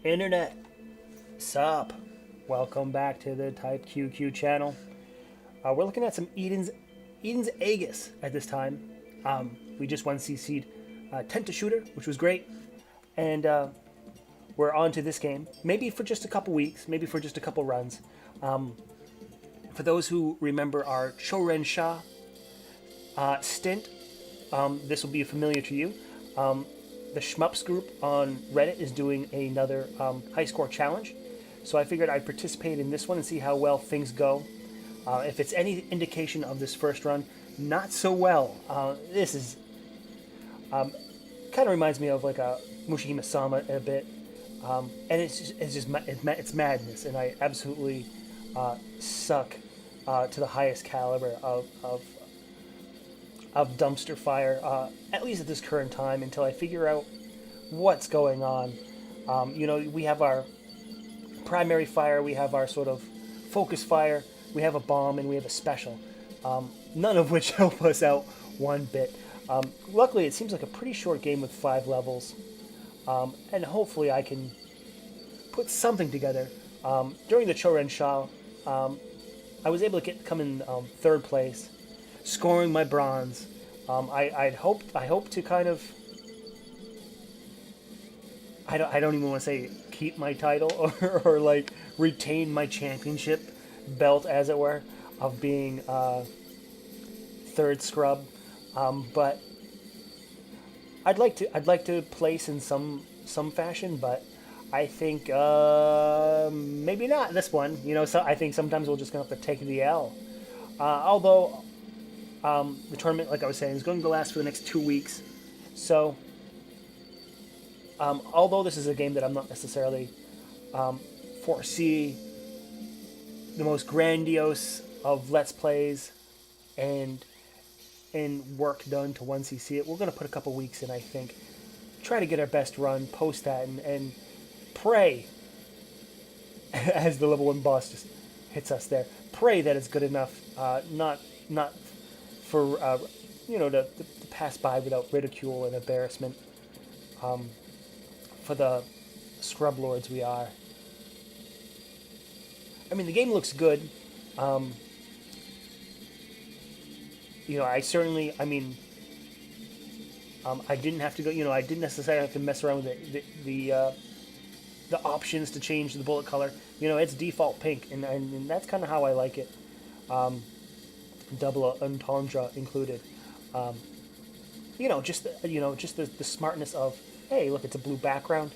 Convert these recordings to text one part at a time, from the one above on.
Internet, sup? Welcome back to the Type QQ channel. We're looking at some Eden's Aegis at this time. We just 1cc'd Tent to Shooter, which was great, and we're on to this game. Maybe for just a couple weeks, maybe for just a couple runs. For those who remember our Choren Shah stint, this will be familiar to you. The Shmups group on Reddit is doing another high score challenge, so I figured I'd participate in this one and see how well things go. If it's any indication of this first run, not so well. This is kind of reminds me of like a Mushihime Sama a bit, and it's madness, and I absolutely suck to the highest caliber of dumpster fire, at least at this current time, until I figure out what's going on. We have our primary fire, we have our sort of focus fire, we have a bomb, and we have a special, none of which help us out one bit. Luckily, it seems like a pretty short game with 5 levels, and hopefully I can put something together. During the Choren Shah, I was able to come in 3rd place, scoring my bronze. I hope to kind of, I don't even want to say keep my title or like retain my championship belt, as it were, of being 3rd scrub. But I'd like to place in some fashion, but I think maybe not this one. So I think sometimes we're just gonna have to take the L. Although the tournament, like I was saying, is going to last for the next 2 weeks. So, although this is a game that I'm not necessarily foresee the most grandiose of Let's Plays and work done to 1cc it, we're going to put a couple weeks in, I think. Try to get our best run, post that, and pray, as the level 1 boss just hits us there, pray that it's good enough, not for to pass by without ridicule and embarrassment. For the scrub lords we are. I mean, the game looks good. I certainly, I didn't have to go. I didn't necessarily have to mess around with the options to change the bullet color. It's default pink, and that's kind of how I like it. Double entendre included. Just the smartness of, hey, look, it's a blue background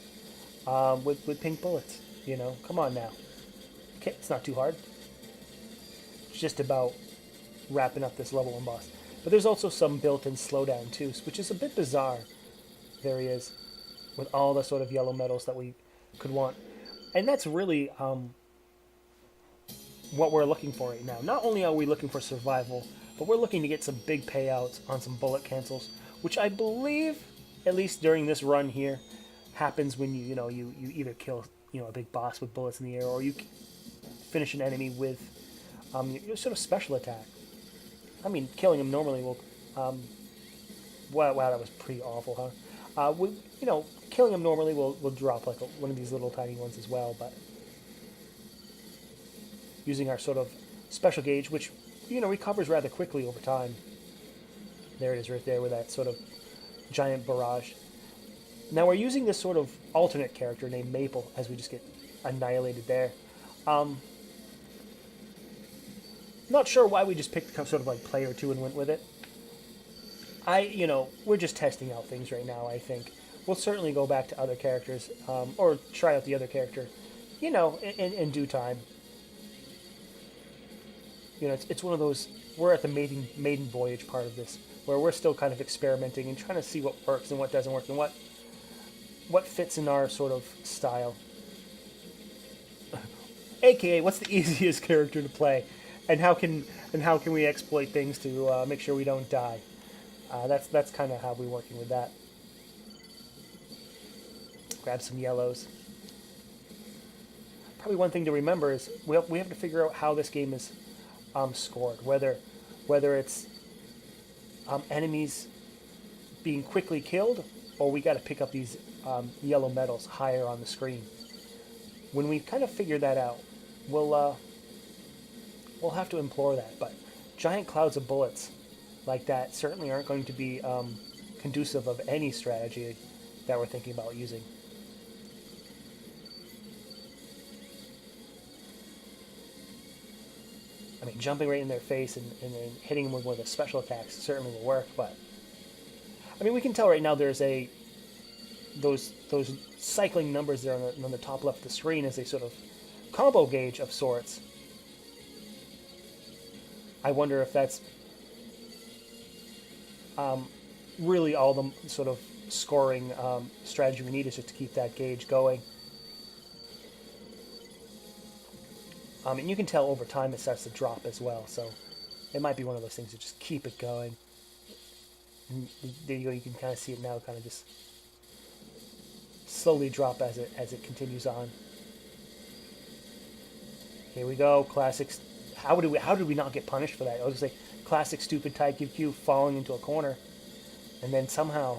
with pink bullets. Come on now. Okay, it's not too hard. It's just about wrapping up this level 1 boss. But there's also some built-in slowdown too, which is a bit bizarre. There he is, with all the sort of yellow metals that we could want, and that's really what we're looking for right now. Not only are we looking for survival, but we're looking to get some big payouts on some bullet cancels, which I believe, at least during this run here, happens when you either kill a big boss with bullets in the air, or you finish an enemy with your sort of special attack. I mean, killing him normally will. Wow, that was pretty awful, huh? Killing him normally will drop like one of these little tiny ones as well, but using our sort of special gauge, which recovers rather quickly over time. There it is, right there, with that sort of giant barrage. Now we're using this sort of alternate character named Maple, as we just get annihilated there. Not sure why we just picked sort of like player 2 and went with it. We're just testing out things right now, I think. We'll certainly go back to other characters, or try out the other character, in due time. It's one of those, we're at the maiden voyage part of this, where we're still kind of experimenting and trying to see what works and what doesn't work and what fits in our sort of style. AKA, what's the easiest character to play, and how can we exploit things to make sure we don't die? That's kind of how we're working with that. Grab some yellows. Probably one thing to remember is we have to figure out how this game is scored, whether it's enemies being quickly killed, or we got to pick up these yellow metals higher on the screen. when we kind of figure that out, we'll have to implore that. But giant clouds of bullets like that certainly aren't going to be conducive of any strategy that we're thinking about using. I mean, jumping right in their face and hitting them with one of the special attacks certainly will work, but I mean, we can tell right now there's those cycling numbers there on the top left of the screen is a sort of combo gauge of sorts. I wonder if that's really all the sort of scoring strategy we need is just to keep that gauge going. And you can tell over time it starts to drop as well, so it might be one of those things to just keep it going. And there you go, you can kind of see it now kind of just slowly drop as it continues on. Here we go, classics. How did we not get punished for that? I was going to say, classic stupid Type QQ falling into a corner, and then somehow,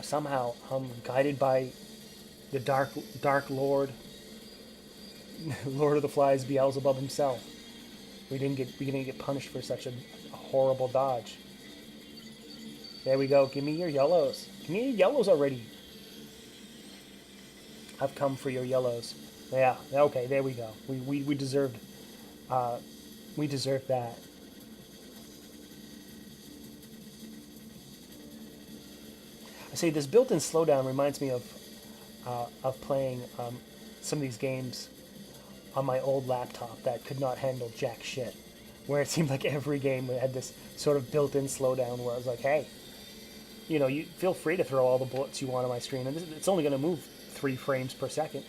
somehow guided by the Dark Lord, Lord of the Flies, Beelzebub himself, we didn't get punished for such a horrible dodge. There we go. Give me your yellows. Give me your yellows already. I've come for your yellows. Yeah. Okay. There we go. We deserved. We deserved that. I say this built-in slowdown reminds me of playing some of these games on my old laptop that could not handle jack shit, where it seemed like every game had this sort of built-in slowdown where I was like, hey, you feel free to throw all the bullets you want on my screen, and it's only going to move 3 frames per second.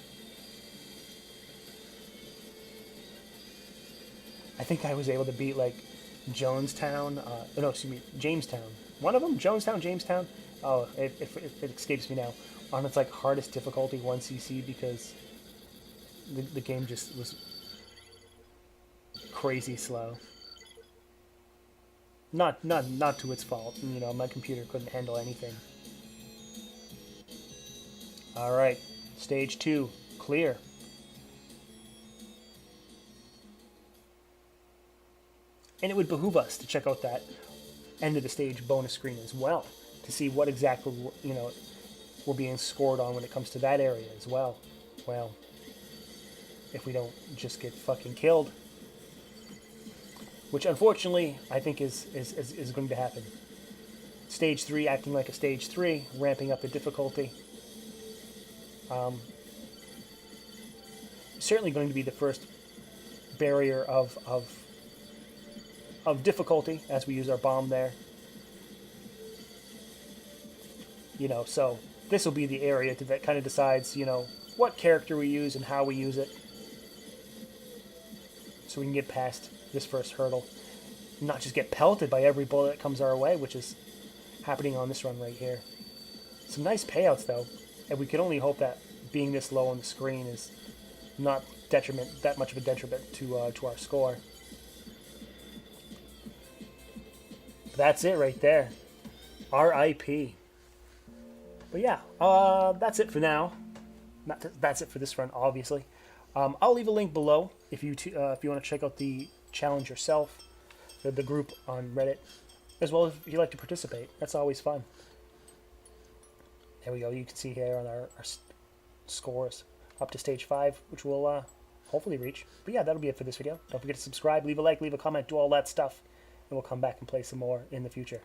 I think I was able to beat like Jamestown. One of them, Jamestown. Oh, it escapes me now. On its like hardest difficulty, 1cc, because the game just was crazy slow. Not to its fault. My computer couldn't handle anything. All right, stage 2, clear. And it would behoove us to check out that end of the stage bonus screen as well, to see what exactly we're being scored on when it comes to that area as well. Well, if we don't just get fucking killed, which unfortunately I think is going to happen. Stage 3 acting like a stage 3, ramping up the difficulty. Certainly going to be the first barrier of difficulty as we use our bomb there. So this will be the area that kind of decides, what character we use and how we use it. So we can get past this first hurdle. Not just get pelted by every bullet that comes our way, which is happening on this run right here. Some nice payouts, though. And we can only hope that being this low on the screen is not that much of a detriment to our score. That's it right there. R.I.P. But yeah, that's it for now. That's it for this run, obviously. I'll leave a link below if you want to check out the challenge yourself, the group on Reddit, as well as if you like to participate. That's always fun. There we go. You can see here on our scores up to stage 5, which we'll hopefully reach. But yeah, that'll be it for this video. Don't forget to subscribe, leave a like, leave a comment, do all that stuff, and we'll come back and play some more in the future.